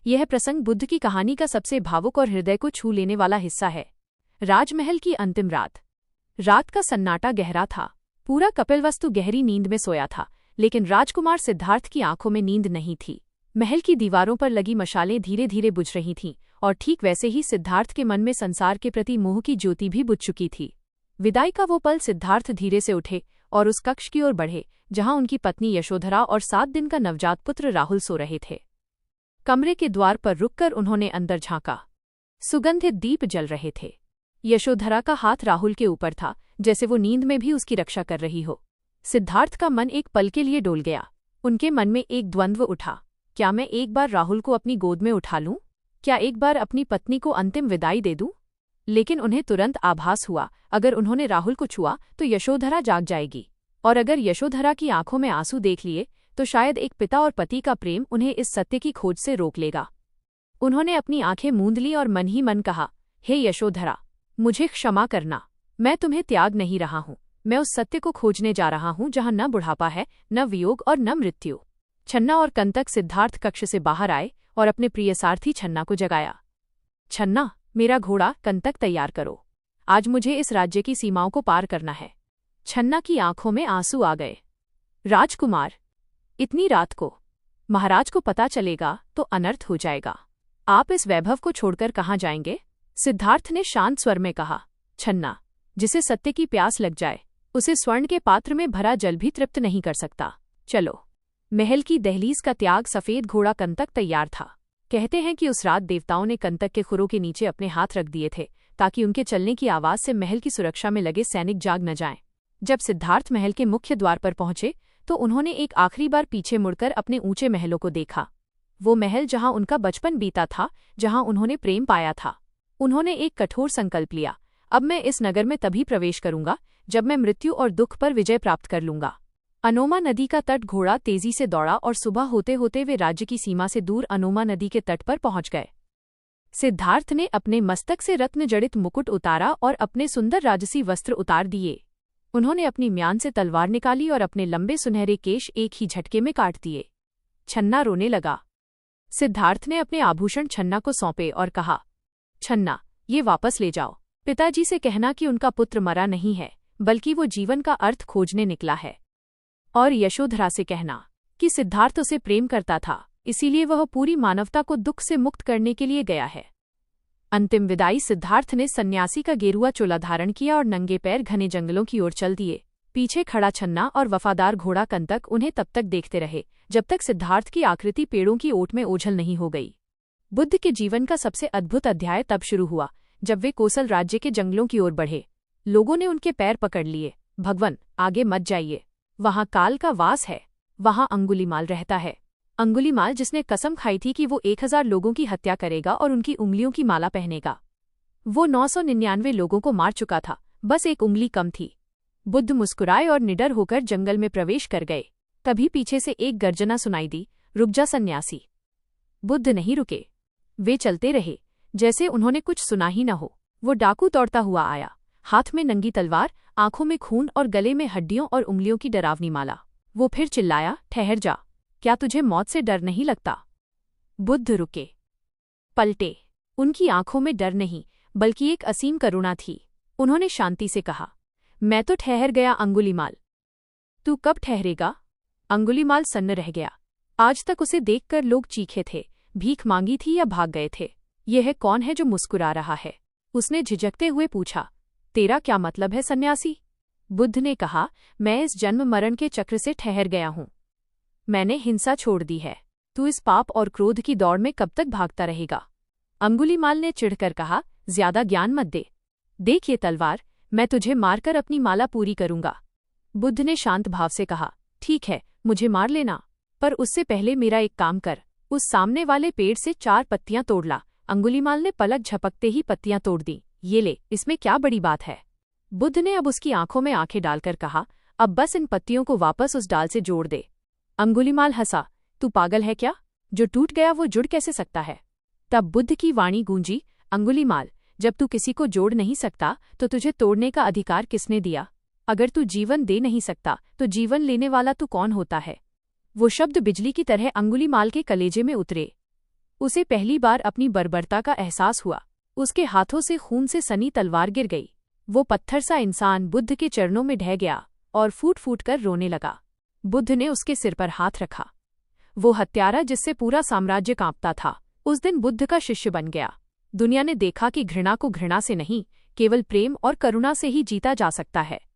यह प्रसंग बुद्ध की कहानी का सबसे भावुक और हृदय को छू लेने वाला हिस्सा है। राजमहल की अंतिम रात। रात का सन्नाटा गहरा था। पूरा कपिलवस्तु गहरी नींद में सोया था, लेकिन राजकुमार सिद्धार्थ की आंखों में नींद नहीं थी। महल की दीवारों पर लगी मशालें धीरे धीरे बुझ रही थीं, और ठीक वैसे ही सिद्धार्थ के मन में संसार के प्रति मोह की ज्योति भी बुझ चुकी थी। विदाई का वो पल। सिद्धार्थ धीरे से उठे और उस कक्ष की ओर बढ़े जहां उनकी पत्नी यशोधरा और 7 दिन का नवजात पुत्र राहुल सो रहे थे। कमरे के द्वार पर रुककर उन्होंने अंदर झांका। सुगंधित दीप जल रहे थे। यशोधरा का हाथ राहुल के ऊपर था, जैसे वो नींद में भी उसकी रक्षा कर रही हो। सिद्धार्थ का मन एक पल के लिए डोल गया। उनके मन में एक द्वंद्व उठा। क्या मैं एक बार राहुल को अपनी गोद में उठा लूं? क्या एक बार अपनी पत्नी को अंतिम विदाई दे दूं? लेकिन उन्हें तुरंत आभास हुआ, अगर उन्होंने राहुल को छुआ तो यशोधरा जाग जाएगी, और अगर यशोधरा की आंखों में आंसू देख लिए तो शायद एक पिता और पति का प्रेम उन्हें इस सत्य की खोज से रोक लेगा। उन्होंने अपनी आंखें मूंद ली और मन ही मन कहा, हे यशोधरा, मुझे क्षमा करना। मैं तुम्हें त्याग नहीं रहा हूं। मैं उस सत्य को खोजने जा रहा हूं जहां न बुढ़ापा है, न वियोग और न मृत्यु। छन्ना और कंतक सिद्धार्थ कक्ष से बाहर आए और अपने प्रिय सारथी छन्ना को जगाया। छन्ना, मेरा घोड़ा कंतक तैयार करो। आज मुझे इस राज्य की सीमाओं को पार करना है। छन्ना की आंखों में आंसू आ गए। राजकुमार, इतनी रात को महाराज को पता चलेगा तो अनर्थ हो जाएगा। आप इस वैभव को छोड़कर कहाँ जाएंगे? सिद्धार्थ ने शांत स्वर में कहा। छन्ना, जिसे सत्य की प्यास लग जाए उसे स्वर्ण के पात्र में भरा जल भी तृप्त नहीं कर सकता। चलो। महल की दहलीज का त्याग सफेद घोड़ा कंतक तैयार था। कहते हैं कि उस रात देवताओं ने कंतक के खुरों के नीचे अपने हाथ रख दिए थे, ताकि उनके चलने की आवाज से महल की सुरक्षा में लगे सैनिक जाग न जाएं। जब सिद्धार्थ महल के मुख्य द्वार पर पहुंचे तो उन्होंने एक आखिरी बार पीछे मुड़कर अपने ऊंचे महलों को देखा। वो महल जहां उनका बचपन बीता था, जहां उन्होंने प्रेम पाया था। उन्होंने एक कठोर संकल्प लिया, अब मैं इस नगर में तभी प्रवेश करूंगा जब मैं मृत्यु और दुख पर विजय प्राप्त कर लूंगा। अनोमा नदी का तट। घोड़ा तेजी से दौड़ा और सुबह होते होते वे राज्य की सीमा से दूर अनोमा नदी के तट पर पहुंच गए। सिद्धार्थ ने अपने मस्तक से रत्न जड़ित मुकुट उतारा और अपने सुंदर राजसी वस्त्र उतार दिए। उन्होंने अपनी म्यान से तलवार निकाली और अपने लंबे सुनहरे केश एक ही झटके में काट दिए। छन्ना रोने लगा। सिद्धार्थ ने अपने आभूषण छन्ना को सौंपे और कहा, छन्ना, ये वापस ले जाओ। पिताजी से कहना कि उनका पुत्र मरा नहीं है, बल्कि वो जीवन का अर्थ खोजने निकला है। और यशोधरा से कहना कि सिद्धार्थ उसे प्रेम करता था, इसीलिए वह पूरी मानवता को दुख से मुक्त करने के लिए गया है। अंतिम विदाई। सिद्धार्थ ने सन्यासी का गेरुआ चोला धारण किया और नंगे पैर घने जंगलों की ओर चल दिए। पीछे खड़ा छन्ना और वफादार घोड़ा कंतक उन्हें तब तक देखते रहे जब तक सिद्धार्थ की आकृति पेड़ों की ओट में ओझल नहीं हो गई। बुद्ध के जीवन का सबसे अद्भुत अध्याय तब शुरू हुआ जब वे कोसल राज्य के जंगलों की ओर बढ़े। लोगों ने उनके पैर पकड़ लिए। भगवन, आगे मत जाइए, वहां काल का वास है। वहां अंगुलीमाल रहता है। अंगुलीमाल जिसने कसम खाई थी कि वो 1000 लोगों की हत्या करेगा और उनकी उंगलियों की माला पहनेगा। वो 999 लोगों को मार चुका था, बस एक उंगली कम थी। बुद्ध मुस्कुराए और निडर होकर जंगल में प्रवेश कर गए। तभी पीछे से एक गर्जना सुनाई दी, रुक जा सन्यासी। बुद्ध नहीं रुके। वे चलते रहे जैसे उन्होंने कुछ सुना ही न हो। वो डाकू दौड़ता हुआ आया, हाथ में नंगी तलवार, आंखों में खून और गले में हड्डियों और उंगलियों की डरावनी माला। वो फिर चिल्लाया, ठहर जा, क्या तुझे मौत से डर नहीं लगता? बुद्ध रुके, पलटे। उनकी आंखों में डर नहीं, बल्कि एक असीम करुणा थी। उन्होंने शांति से कहा, मैं तो ठहर गया अंगुलीमाल। तू कब ठहरेगा? अंगुलीमाल सन्न रह गया। आज तक उसे देखकर लोग चीखे थे, भीख मांगी थी या भाग गए थे। यह कौन है जो मुस्कुरा रहा है? उसने झिझकते हुए पूछा, तेरा क्या मतलब है सन्यासी? बुद्ध ने कहा, मैं इस जन्म मरण के चक्र से ठहर गया हूं। मैंने हिंसा छोड़ दी है। तू इस पाप और क्रोध की दौड़ में कब तक भागता रहेगा? अंगुलीमाल ने चिढ़कर कहा, ज्यादा ज्ञान मत दे। देख ये तलवार, मैं तुझे मारकर अपनी माला पूरी करूंगा। बुद्ध ने शांत भाव से कहा, ठीक है, मुझे मार लेना, पर उससे पहले मेरा एक काम कर। उस सामने वाले पेड़ से 4 पत्तियां तोड़ ला। अंगुलीमाल ने पलक झपकते ही पत्तियां तोड़ दी। ये ले, इसमें क्या बड़ी बात है? बुद्ध ने अब उसकी आंखों में आंखें डालकर कहा, अब बस इन पत्तियों को वापस उस डाल से जोड़ दे। अंगुलीमाल हंसा, तू पागल है क्या? जो टूट गया वो जुड़ कैसे सकता है? तब बुद्ध की वाणी गूंजी, अंगुलीमाल, जब तू किसी को जोड़ नहीं सकता तो तुझे तोड़ने का अधिकार किसने दिया? अगर तू जीवन दे नहीं सकता तो जीवन लेने वाला तू कौन होता है? वो शब्द बिजली की तरह अंगुलीमाल के कलेजे में उतरे। उसे पहली बार अपनी बर्बरता का एहसास हुआ। उसके हाथों से खून से सनी तलवार गिर गई। वो पत्थर सा इंसान बुद्ध के चरणों में ढह गया और फूट फूट कर रोने लगा। बुद्ध ने उसके सिर पर हाथ रखा। वो हत्यारा जिससे पूरा साम्राज्य कांपता था, उस दिन बुद्ध का शिष्य बन गया। दुनिया ने देखा कि घृणा को घृणा से नहीं, केवल प्रेम और करुणा से ही जीता जा सकता है।